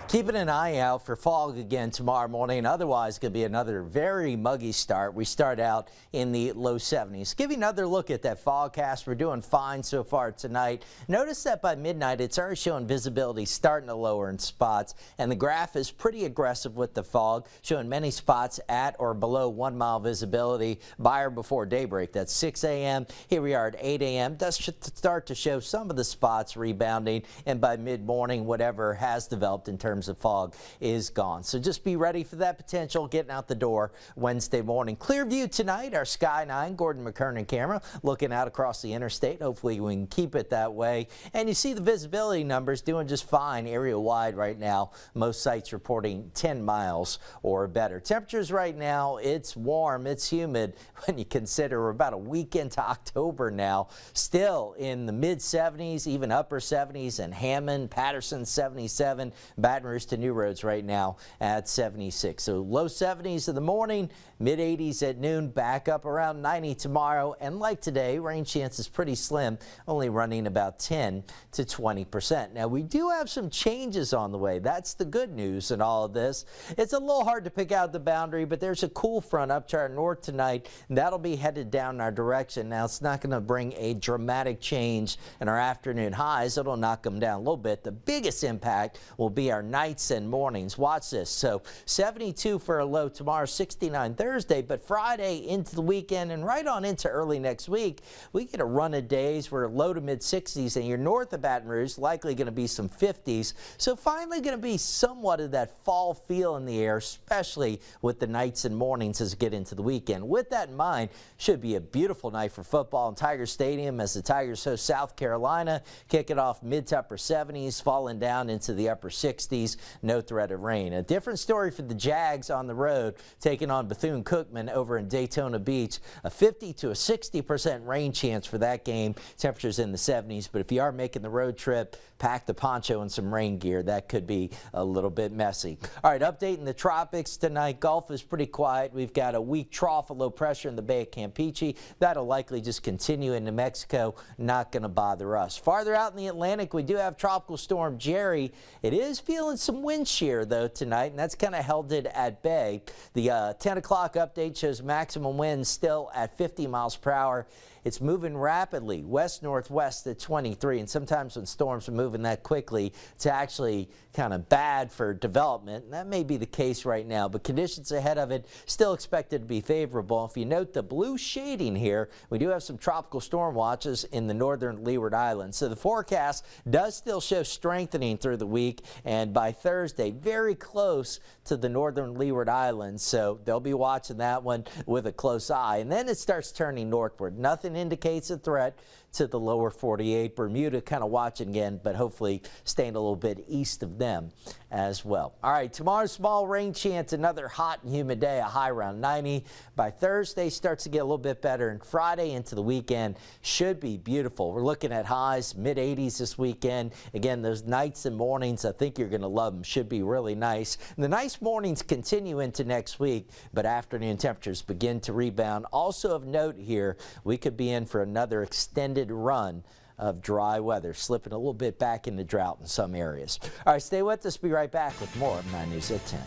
Keeping an eye out for fog again tomorrow morning. Otherwise, could be another very muggy start. We start out in the low 70s. Give you another look at that fogcast. We're doing fine so far tonight. Notice that by midnight, it's already showing visibility starting to lower in spots, and the graph is pretty aggressive with the fog, showing many spots at or below 1 mile visibility by or before daybreak. That's 6 a.m. Here we are at 8 a.m. Does start to show some of the spots rebounding, and by mid-morning, whatever has developed in terms of fog is gone. So just be ready for that potential getting out the door Wednesday morning. Clear view tonight. Our Sky 9 Gordon McKernan camera looking out across the interstate. Hopefully we can keep it that way. And you see the visibility numbers doing just fine area wide right now. Most sites reporting 10 miles or better. Temperatures right now, it's warm, it's humid when you consider we're about a week into October now. Still in the mid 70s, even upper 70s, and Hammond, Patterson 77, Baton Rouge to New Roads right now at 76. So low 70s in the morning, mid 80s at noon, back up around 90 tomorrow. And like today, rain chance is pretty slim, only running about 10 to 20%. Now we do have some changes on the way. That's the good news in all of this. It's a little hard to pick out the boundary, but there's a cool front up to our north tonight. That'll be headed down in our direction. Now it's not going to bring a dramatic change in our afternoon highs. It'll knock them down a little bit. The biggest impact will be our nights and mornings. Watch this. So 72 for a low tomorrow, 69 Thursday, but Friday into the weekend and right on into early next week, we get a run of days where low to mid 60s, and you're north of Baton Rouge, likely going to be some 50s. So finally going to be somewhat of that fall feel in the air, especially with the nights and mornings as we get into the weekend. With that in mind, should be a beautiful night for football in Tiger Stadium as the Tigers host South Carolina. Kick it off mid to upper 70s, falling down into the upper 60s. No threat of rain. A different story for the Jags on the road, taking on Bethune-Cookman over in Daytona Beach. A 50 to a 60% rain chance for that game. Temperatures in the 70s, but if you are making the road trip, pack the poncho and some rain gear. That could be a little bit messy. All right, update in the tropics tonight. Gulf is pretty quiet. We've got a weak trough of low pressure in the Bay of Campeche. That'll likely just continue into Mexico. Not going to bother us. Farther out in the Atlantic, we do have Tropical Storm Jerry. It is feeling some wind shear though tonight, and that's kind of held it at bay. The 10 o'clock update shows maximum winds still at 50 miles per hour. It's moving rapidly west-northwest at 23, and sometimes when storms are moving that quickly, it's actually kind of bad for development. And that may be the case right now, but conditions ahead of it still expected to be favorable. If you note the blue shading here, we do have some tropical storm watches in the northern Leeward Islands. So the forecast does still show strengthening through the week, and by Thursday, very close to the northern Leeward Islands. So they'll be watching that one with a close eye. And then it starts turning northward. Nothing indicates a threat to the lower 48. Bermuda kind of watching again, but hopefully staying a little bit east of them as well. All right, tomorrow's small rain chance, another hot and humid day, a high around 90. By Thursday, starts to get a little bit better, and Friday into the weekend should be beautiful. We're looking at highs mid 80s this weekend. Again, those nights and mornings, I think you're going to love them. Should be really nice. And the nice mornings continue into next week, but afternoon temperatures begin to rebound. Also of note here, we could be in for another extended run of dry weather, slipping a little bit back into drought in some areas. All right, stay with us. Be right back with more of 9 News at 10.